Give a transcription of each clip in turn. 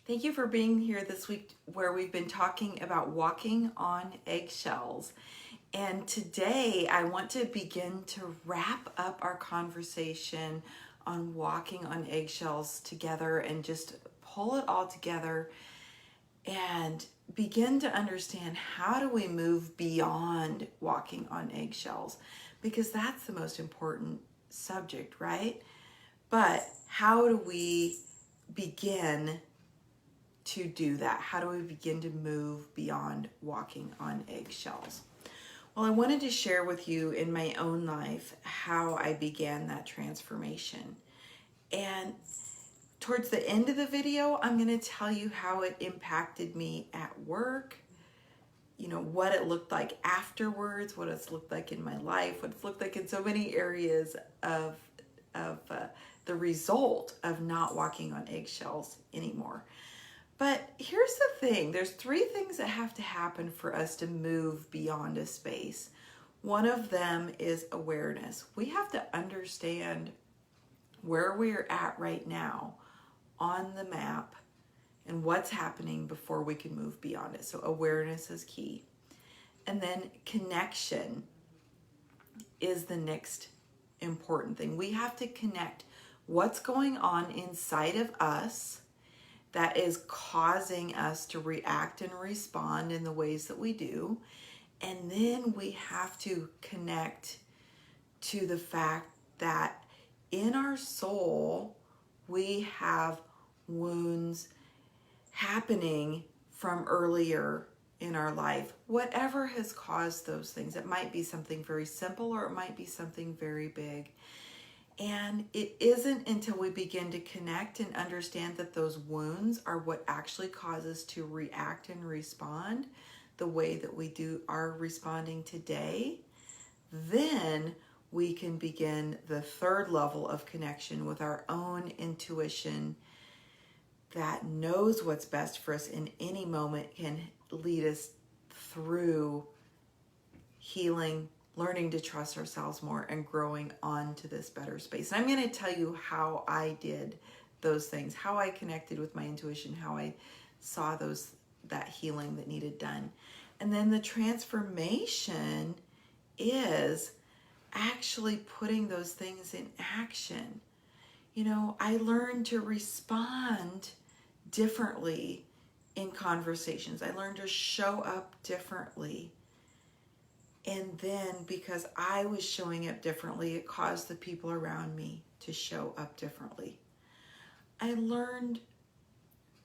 Thank you for being here this week where we've been talking about walking on eggshells. And today I want to begin to wrap up our conversation on walking on eggshells together and just pull it all together and begin to understand how do we move beyond walking on eggshells, because that's the most important subject, right? But how do we begin to do that? How do we begin to move beyond walking on eggshells? Well, I wanted to share with you in my own life how I began that transformation. And towards the end of the video, I'm going to tell you how it impacted me at work, what it looked like afterwards, what it's looked like in my life, what it's looked like in so many areas of the result of not walking on eggshells anymore. But here's the thing, there's three things that have to happen for us to move beyond a space. One of them is awareness. We have to understand where we're at right now on the map and what's happening before we can move beyond it. So awareness is key. And then connection is the next important thing. We have to connect what's going on inside of us that is causing us to react and respond in the ways that we do. And then we have to connect to the fact that in our soul, we have wounds happening from earlier in our life. Whatever has caused those things, it might be something very simple or it might be something very big. And it isn't until we begin to connect and understand that those wounds are what actually cause us to react and respond the way that we are responding today, then we can begin the third level of connection with our own intuition that knows what's best for us in any moment, can lead us through healing, learning to trust ourselves more, and growing onto this better space. And I'm going to tell you how I did those things, how I connected with my intuition, how I saw that healing that needed done. And then the transformation is actually putting those things in action. I learned to respond differently in conversations. I learned to show up differently. And then because I was showing up differently, it caused the people around me to show up differently. I learned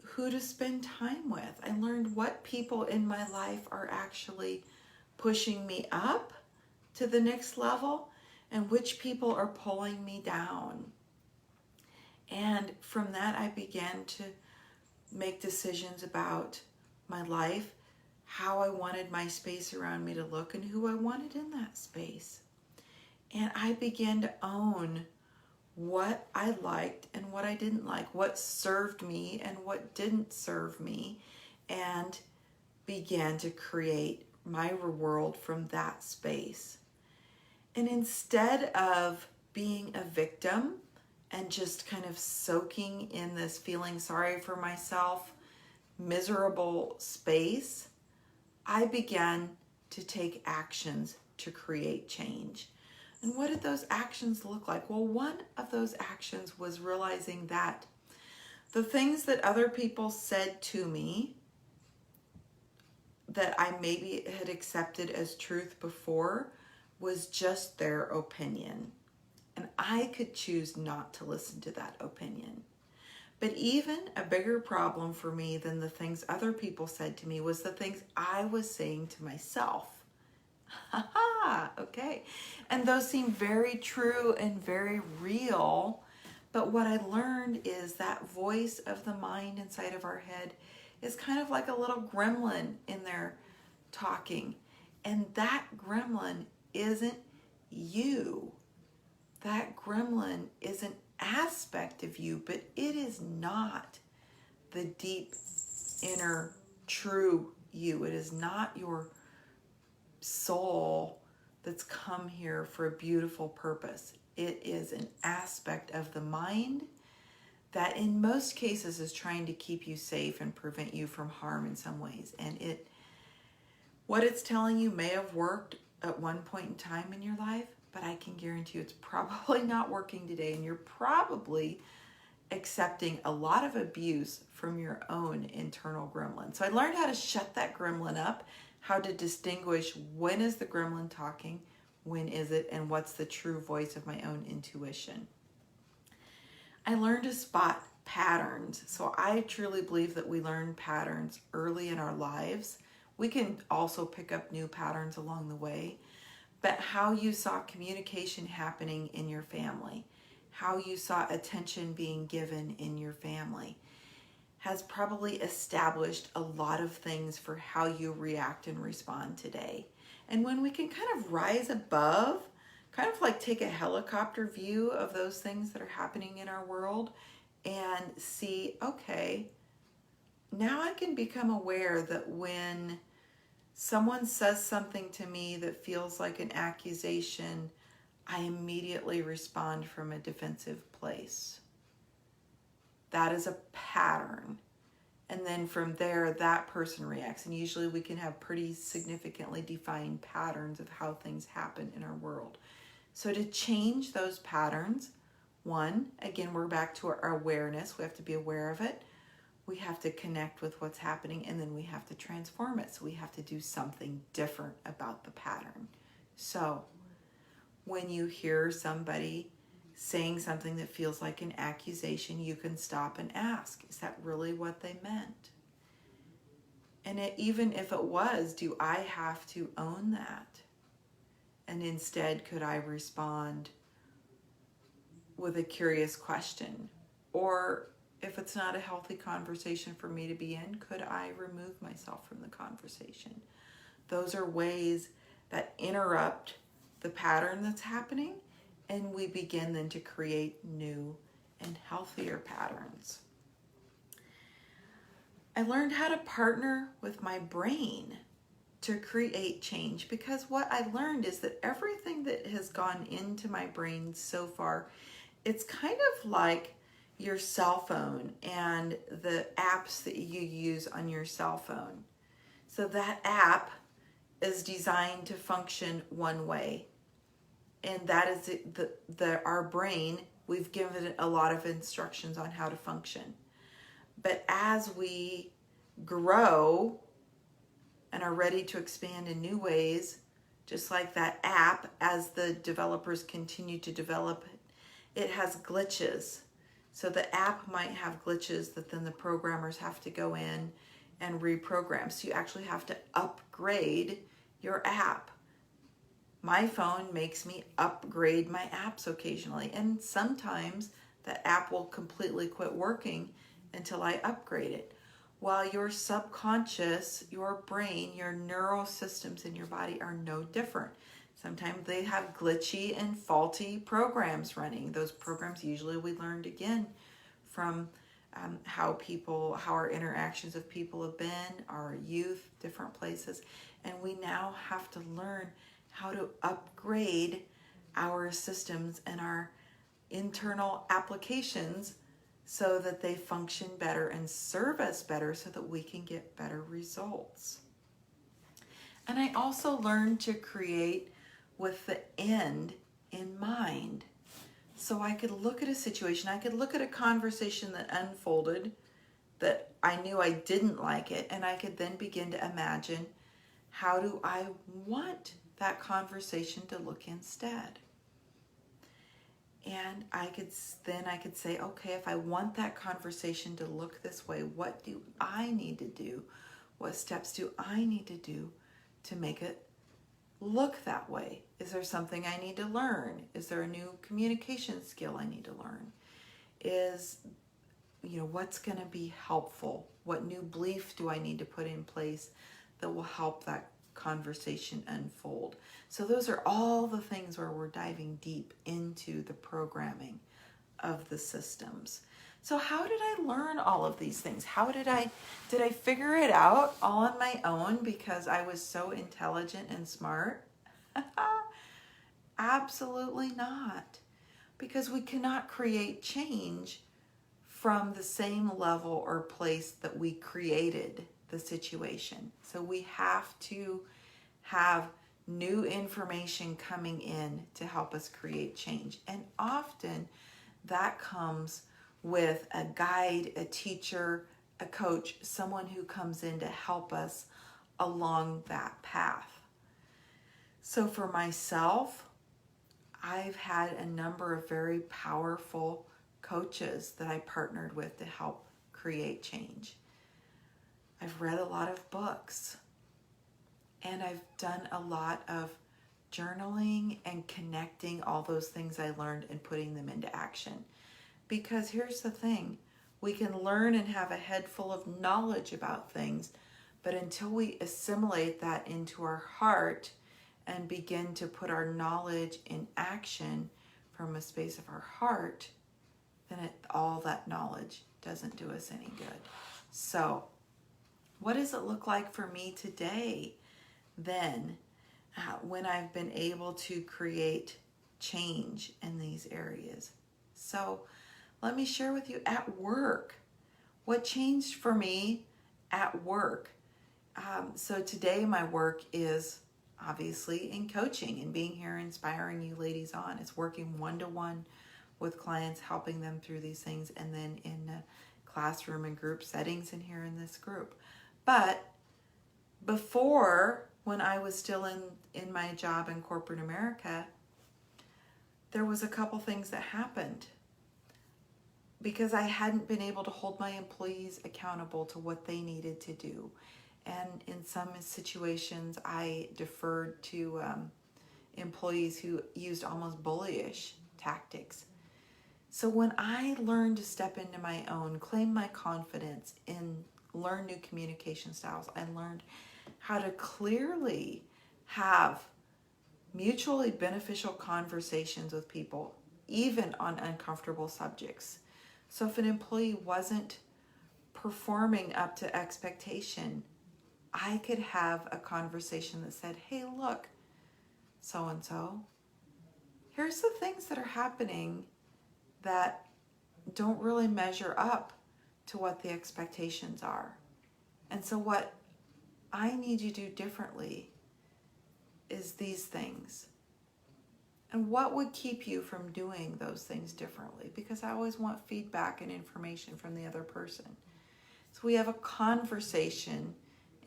who to spend time with. I learned what people in my life are actually pushing me up to the next level and which people are pulling me down. And from that, I began to make decisions about my life, how I wanted my space around me to look, and who I wanted in that space. And I began to own what I liked and what I didn't like, what served me and what didn't serve me, and began to create my world from that space. And instead of being a victim and just kind of soaking in this feeling sorry for myself, miserable space, I began to take actions to create change. And what did those actions look like? Well, one of those actions was realizing that the things that other people said to me that I maybe had accepted as truth before was just their opinion. And I could choose not to listen to that opinion. But even a bigger problem for me than the things other people said to me was the things I was saying to myself. Okay. And those seem very true and very real. But what I learned is that voice of the mind inside of our head is kind of like a little gremlin in there talking. And that gremlin isn't you. That gremlin is an aspect of you, but it is not the deep, inner, true you. It is not your soul that's come here for a beautiful purpose. It is an aspect of the mind that in most cases is trying to keep you safe and prevent you from harm in some ways. And what it's telling you may have worked at one point in time in your life, but I can guarantee you it's probably not working today, and you're probably accepting a lot of abuse from your own internal gremlin. So I learned how to shut that gremlin up, how to distinguish when is the gremlin talking, when is it, and what's the true voice of my own intuition. I learned to spot patterns. So I truly believe that we learn patterns early in our lives. We can also pick up new patterns along the way, but how you saw communication happening in your family, how you saw attention being given in your family, has probably established a lot of things for how you react and respond today. And when we can kind of rise above, kind of like take a helicopter view of those things that are happening in our world and see, okay, now I can become aware that when someone says something to me that feels like an accusation, I immediately respond from a defensive place. That is a pattern. And then from there, that person reacts. And usually we can have pretty significantly defined patterns of how things happen in our world. So to change those patterns, one, again, we're back to our awareness. We have to be aware of it. We have to connect with what's happening, and then we have to transform it. So we have to do something different about the pattern. So when you hear somebody saying something that feels like an accusation, you can stop and ask, is that really what they meant? And even if it was, do I have to own that? And instead, could I respond with a curious question? Or if it's not a healthy conversation for me to be in, could I remove myself from the conversation? Those are ways that interrupt the pattern that's happening, and we begin then to create new and healthier patterns. I learned how to partner with my brain to create change, because what I learned is that everything that has gone into my brain so far, it's kind of like your cell phone and the apps that you use on your cell phone. So that app is designed to function one way, and that is our brain. We've given it a lot of instructions on how to function. But as we grow and are ready to expand in new ways, just like that app, as the developers continue to develop it, it has glitches. So the app might have glitches that then the programmers have to go in and reprogram. So you actually have to upgrade your app. My phone makes me upgrade my apps occasionally, and sometimes the app will completely quit working until I upgrade it. While your subconscious, your brain, your neural systems in your body are no different. Sometimes they have glitchy and faulty programs running. Those programs usually we learned again from how our interactions of people have been, our youth, different places. And we now have to learn how to upgrade our systems and our internal applications so that they function better and serve us better so that we can get better results. And I also learned to create with the end in mind. So I could look at a situation, I could look at a conversation that unfolded that I knew I didn't like it, and I could then begin to imagine, how do I want that conversation to look instead? And I could say, okay, if I want that conversation to look this way, what do I need to do? What steps do I need to do to make it look that way? Is there something I need to learn? Is there a new communication skill I need to learn? What's going to be helpful? What new belief do I need to put in place that will help that conversation unfold? So those are all the things where we're diving deep into the programming of the systems. So how did I learn all of these things? Did I figure it out all on my own because I was so intelligent and smart? Absolutely not. Because we cannot create change from the same level or place that we created the situation. So we have to have new information coming in to help us create change. And often that comes with a guide, a teacher, a coach, someone who comes in to help us along that path. So for myself, I've had a number of very powerful coaches that I partnered with to help create change. I've read a lot of books, and I've done a lot of journaling and connecting all those things I learned and putting them into action. Because here's the thing, we can learn and have a head full of knowledge about things, but until we assimilate that into our heart and begin to put our knowledge in action from a space of our heart, then all that knowledge doesn't do us any good. So what does it look like for me today then when I've been able to create change in these areas? So let me share with you at work. What changed for me at work? So today my work is obviously in coaching and being here inspiring you ladies on. It's working one-to-one with clients, helping them through these things, and then in classroom and group settings and here in this group. But before, when I was still in my job in corporate America, there was a couple things that happened because I hadn't been able to hold my employees accountable to what they needed to do. And in some situations, I deferred to employees who used almost bullyish tactics. So when I learned to step into my own, claim my confidence, and learn new communication styles, I learned how to clearly have mutually beneficial conversations with people, even on uncomfortable subjects. So if an employee wasn't performing up to expectation, I could have a conversation that said, hey, look, so-and-so, here's the things that are happening that don't really measure up to what the expectations are. And so what I need you to do differently is these things. And what would keep you from doing those things differently? Because I always want feedback and information from the other person. So we have a conversation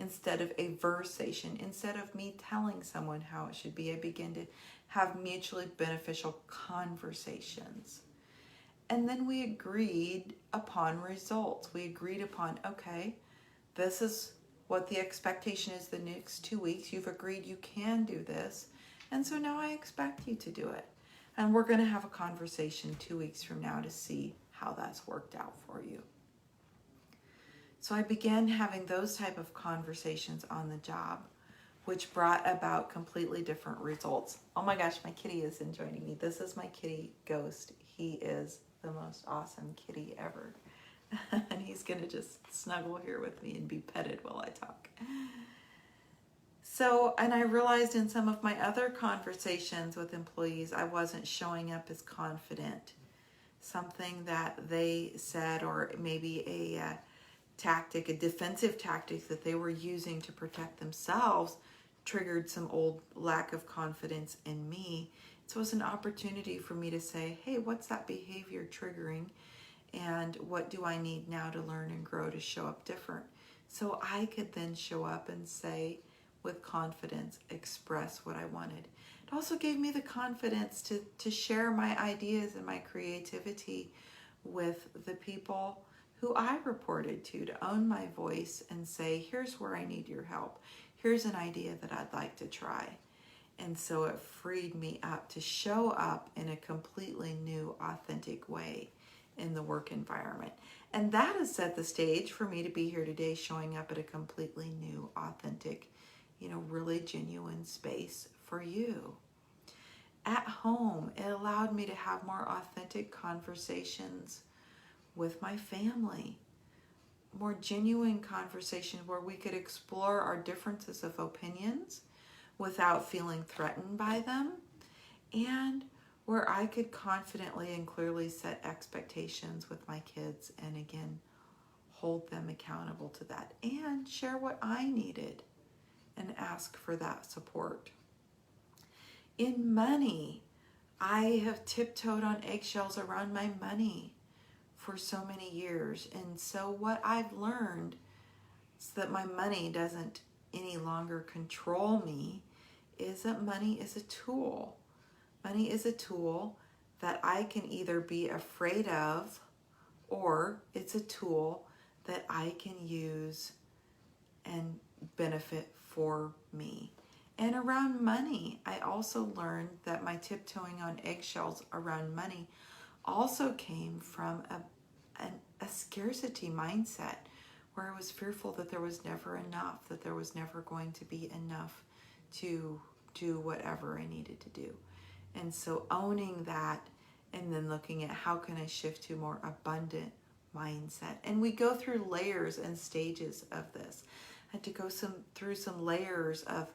instead of a versation. Instead of me telling someone how it should be, I begin to have mutually beneficial conversations. And then we agreed upon results. We agreed upon, okay, this is what the expectation is the next 2 weeks. You've agreed you can do this. And so now I expect you to do it. And we're going to have a conversation 2 weeks from now to see how that's worked out for you. So I began having those type of conversations on the job, which brought about completely different results. Oh my gosh, my kitty is joining me. This is my kitty, Ghost. He is the most awesome kitty ever. And he's going to just snuggle here with me and be petted while I talk. So, and I realized in some of my other conversations with employees, I wasn't showing up as confident. Something that they said, or maybe a tactic, a defensive tactic that they were using to protect themselves, triggered some old lack of confidence in me. So it was an opportunity for me to say, hey, what's that behavior triggering? And what do I need now to learn and grow to show up different? So I could then show up and say, with confidence, express what I wanted. It also gave me the confidence to share my ideas and my creativity with the people who I reported to own my voice and say, here's where I need your help. Here's an idea that I'd like to try. And so it freed me up to show up in a completely new, authentic way in the work environment. And that has set the stage for me to be here today, showing up at a completely new, authentic, really genuine space for you. At home, it allowed me to have more authentic conversations with my family, more genuine conversations where we could explore our differences of opinions without feeling threatened by them, and where I could confidently and clearly set expectations with my kids and again, hold them accountable to that and share what I needed and ask for that support. In money, I have tiptoed on eggshells around my money for so many years. And so what I've learned is that my money doesn't any longer control me, is that money is a tool. Money is a tool that I can either be afraid of, or it's a tool that I can use and benefit for me. And around money, I also learned that my tiptoeing on eggshells around money also came from a scarcity mindset where I was fearful that there was never enough, that there was never going to be enough to do whatever I needed to do. And so owning that and then looking at how can I shift to a more abundant mindset. And we go through layers and stages of this. I had to go through some layers of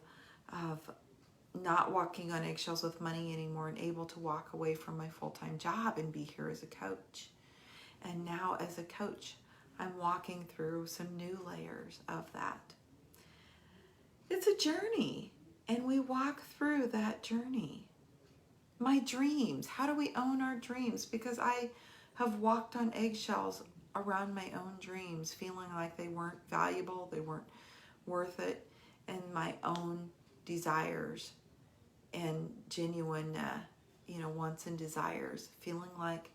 not walking on eggshells with money anymore and able to walk away from my full-time job and be here as a coach. And now as a coach, I'm walking through some new layers of that. It's a journey, and we walk through that journey. My dreams, how do we own our dreams? Because I have walked on eggshells around my own dreams, feeling like they weren't valuable, they weren't worth it, and my own desires and genuine, wants and desires, feeling like,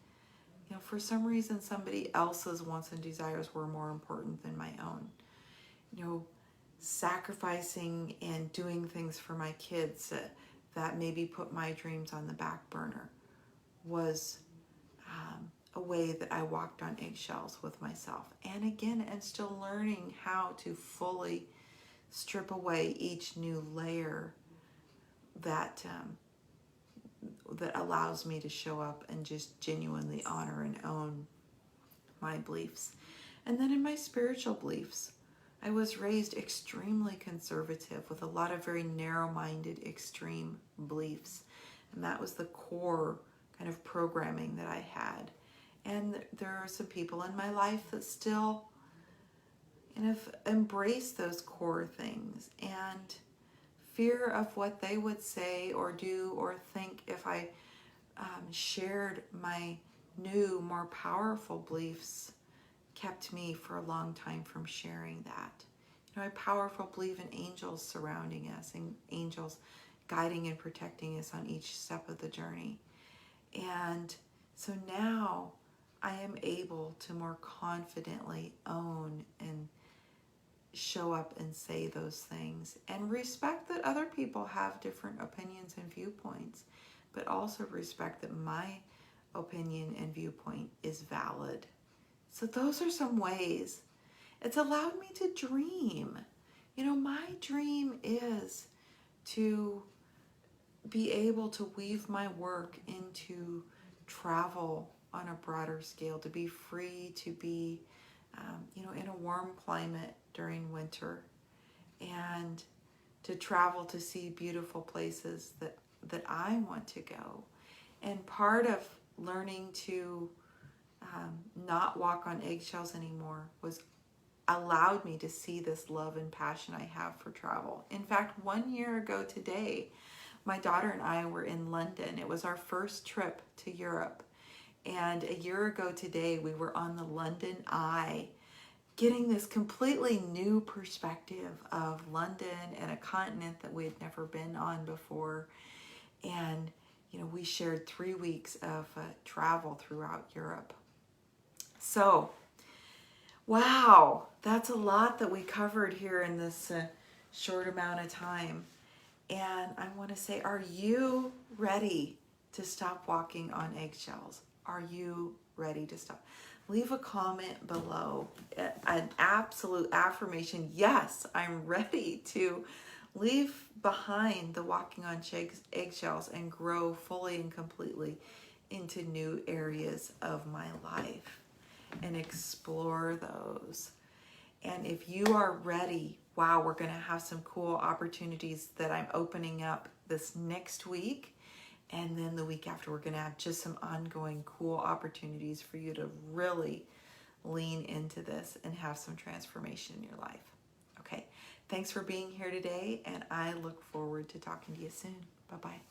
for some reason somebody else's wants and desires were more important than my own. Sacrificing and doing things for my kids that maybe put my dreams on the back burner was a way that I walked on eggshells with myself. And again, and still learning how to fully strip away each new layer that allows me to show up and just genuinely honor and own my beliefs. And then in my spiritual beliefs, I was raised extremely conservative with a lot of very narrow-minded, extreme beliefs. And that was the core kind of programming that I had. And there are some people in my life that still kind of embrace those core things, and fear of what they would say or do or think if I shared my new, more powerful beliefs kept me for a long time from sharing that. I powerfully believe in angels surrounding us and angels guiding and protecting us on each step of the journey. And so now I am able to more confidently own and show up and say those things and respect that other people have different opinions and viewpoints, but also respect that my opinion and viewpoint is valid. So those are some ways it's allowed me to dream. My dream is to be able to weave my work into travel on a broader scale, to be free, to be, in a warm climate during winter, and to travel to see beautiful places that I want to go. And part of learning to not walk on eggshells anymore was allowed me to see this love and passion I have for travel. In fact, 1 year ago today, my daughter and I were in London. It was our first trip to Europe. And a year ago today, we were on the London Eye, getting this completely new perspective of London and a continent that we had never been on before. And, we shared 3 weeks of travel throughout Europe. So, wow, that's a lot that we covered here in this short amount of time. And I want to say, are you ready to stop walking on eggshells? Are you ready to stop? Leave a comment below, an absolute affirmation. Yes, I'm ready to leave behind the walking on eggshells and grow fully and completely into new areas of my life and explore those. And if you are ready, wow, we're going to have some cool opportunities that I'm opening up this next week. And then the week after, we're going to have just some ongoing cool opportunities for you to really lean into this and have some transformation in your life. Okay, thanks for being here today, and I look forward to talking to you soon. Bye-bye.